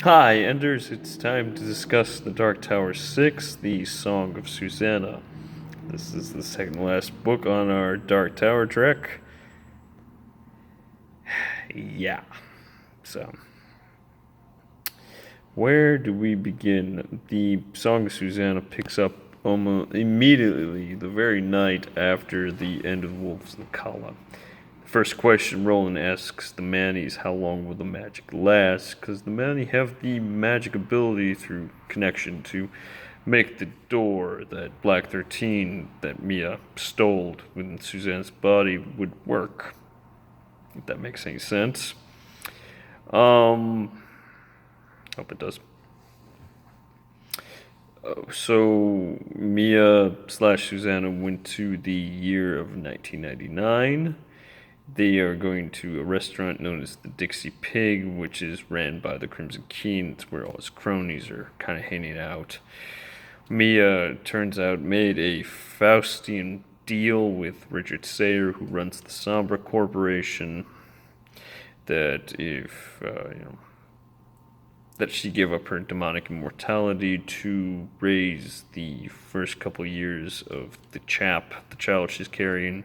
Hi, Enders. It's time to discuss The Dark Tower 6, The Song of Susannah. This is the second to last book on our Dark Tower trek. Yeah. So, where do we begin? The Song of Susannah picks up almost immediately, the very night after the end of Wolves and Kala. First question Roland asks the Mannies, how long will the magic last? Because the Manny have the magic ability through connection to make the door that Black 13 that Mia stole within Susannah's body would work. If that makes any sense. Hope it does. So Mia slash Susannah went to the year of 1999. They are going to a restaurant known as the Dixie Pig, which is ran by the Crimson King. It's where all his cronies are kind of hanging out. Mia, turns out, made a Faustian deal with Richard Sayer, who runs the Sombra Corporation, that if, that she give up her demonic immortality to raise the first couple years of the child she's carrying.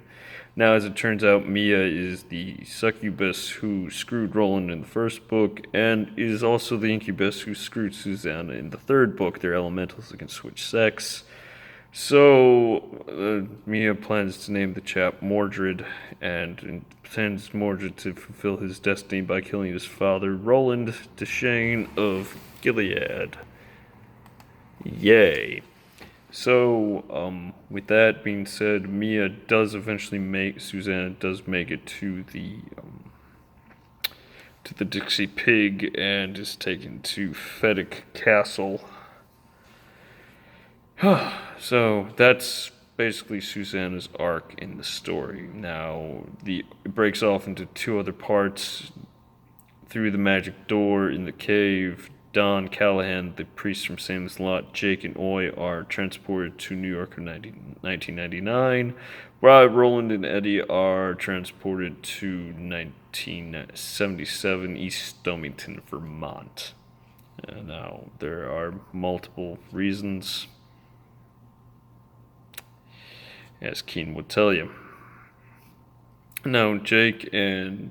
Now, as it turns out, Mia is the succubus who screwed Roland in the first book, and is also the incubus who screwed Susannah in the third book. They're elementals that can switch sex. So, Mia plans to name the chap Mordred, and intends Mordred to fulfill his destiny by killing his father, Roland Deshane of Gilead. Yay. So, with that being said, Mia does eventually Susannah does make it to the Dixie Pig and is taken to Feddic Castle. So that's basically Susannah's arc in the story. Now, it breaks off into two other parts. Through the magic door in the cave, Don Callahan, the priest from Salem's Lot, Jake, and Oy are transported to New York in 1999, while Roland and Eddie are transported to 1977 East Stomington, Vermont. Now, there are multiple reasons, as Keen would tell you. Now, Jake and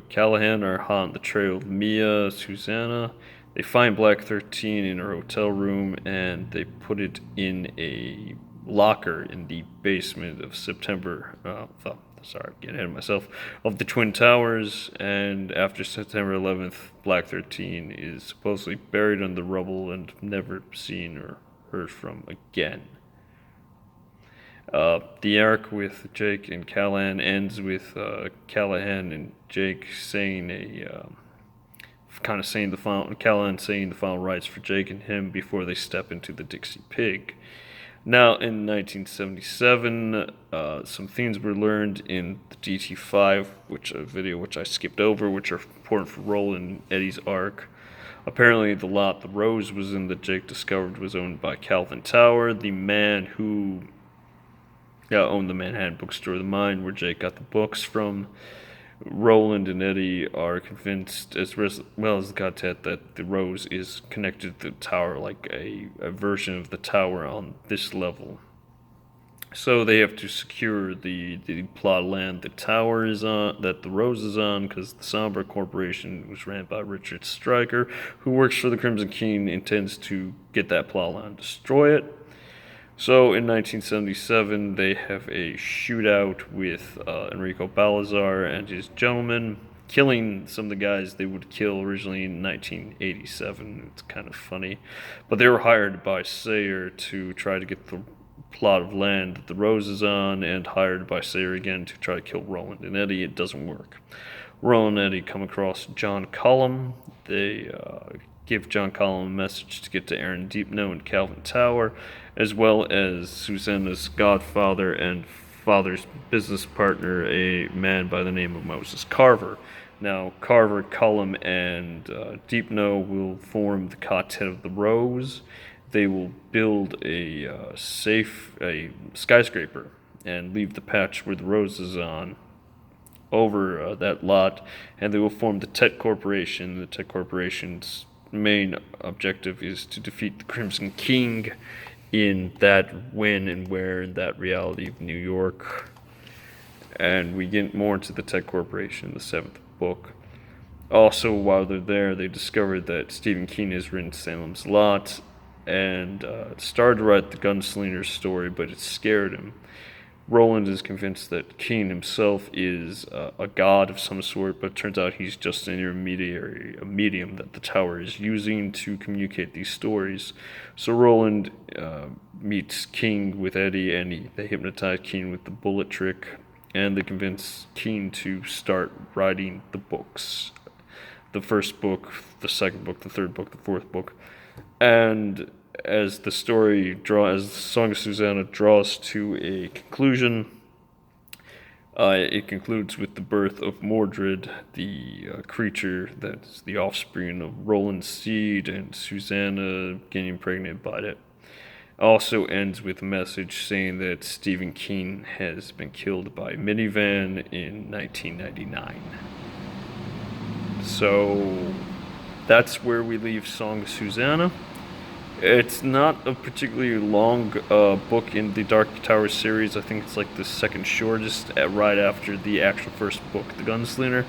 Callahan are hot on the trail of Mia, Susannah. They find Black 13 in her hotel room, and they put it in a locker in the basement of getting ahead of myself, of the Twin Towers. And after September 11th, Black 13 is supposedly buried under the rubble and never seen or heard from again. The arc with Jake and Callahan ends with Callahan and Jake saying Callahan saying the final rites for Jake and him before they step into the Dixie Pig. Now, in 1977, some things were learned in the DT5, which I skipped over, which are important for Roland and Eddie's arc. Apparently, the lot the Rose was in that Jake discovered was owned by Calvin Tower, the man who owned the Manhattan Bookstore, the Mind, where Jake got the books from. Roland and Eddie are convinced, as well as the quartet, that the Rose is connected to the tower, like a version of the tower on this level. So they have to secure the plot of land the tower is on, that the Rose is on, because the Sombra Corporation, was ran by Richard Stryker, who works for the Crimson King, intends to get that plot of land and destroy it. So in 1977, they have a shootout with Enrico Balazar and his gentlemen, killing some of the guys they would kill originally in 1987. It's kind of funny. But they were hired by Sayer to try to get the plot of land that the Rose is on, and hired by Sayer again to try to kill Roland and Eddie. It doesn't work. Roland and Eddie come across John Cullum. They give John Cullum a message to get to Aaron Deepno and Calvin Tower, as well as Susannah's godfather and father's business partner, a man by the name of Moses Carver. Now, Carver, Cullum, and Deepno will form the quartet of the Rose. They will build a skyscraper and leave the patch where the Rose is on over that lot, and they will form the Tet Corporation. The Tet Corporation's main objective is to defeat the Crimson King in that when and where in that reality of New York. And we get more into the Tech Corporation in the 7th book. Also, while they're there, they discover that Stephen King has written Salem's Lot and started to write the Gunslinger's story, but it scared him. Roland is convinced that King himself is a god of some sort, but it turns out he's just an intermediary, a medium that the tower is using to communicate these stories. So Roland meets King with Eddie, and they hypnotize King with the bullet trick, and they convince King to start writing the books. The first book, the second book, the third book, the fourth book. And as the Song of Susannah draws to a conclusion, it concludes with the birth of Mordred, the creature that's the offspring of Roland's seed, and Susannah getting pregnant by it. Also ends with a message saying that Stephen King has been killed by a minivan in 1999. So that's where we leave Song of Susannah. It's not a particularly long book in the Dark Tower series. I think it's like the second shortest, right after the actual first book, The Gunslinger.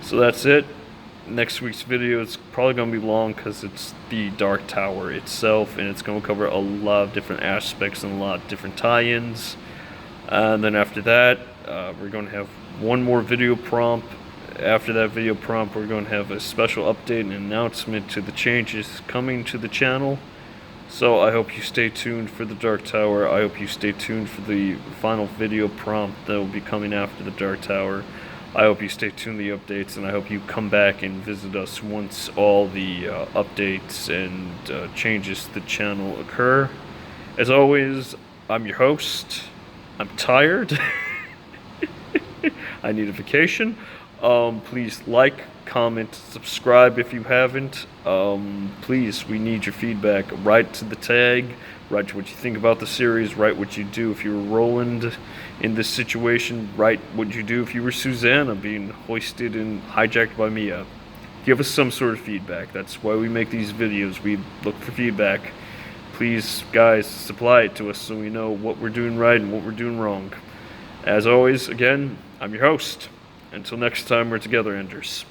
So that's it. Next week's video is probably going to be long because it's the Dark Tower itself, and it's going to cover a lot of different aspects and a lot of different tie-ins. And then after that, we're going to have one more video prompt. After that video prompt, we're going to have a special update and announcement to the changes coming to the channel. So I hope you stay tuned for the Dark Tower. I hope you stay tuned for the final video prompt that will be coming after the Dark Tower. I hope you stay tuned to the updates, and I hope you come back and visit us once all the updates and changes to the channel occur. As always, I'm your host. I'm tired. I need a vacation. Please like, comment, subscribe if you haven't. Please, we need your feedback. Write to the tag. Write what you think about the series. Write what you do if you were Roland in this situation. Write what you do if you were Susannah being hoisted and hijacked by Mia. Give us some sort of feedback. That's why we make these videos. We look for feedback. Please, guys, supply it to us so we know what we're doing right and what we're doing wrong. As always, again, I'm your host. Until next time, we're together, Enders.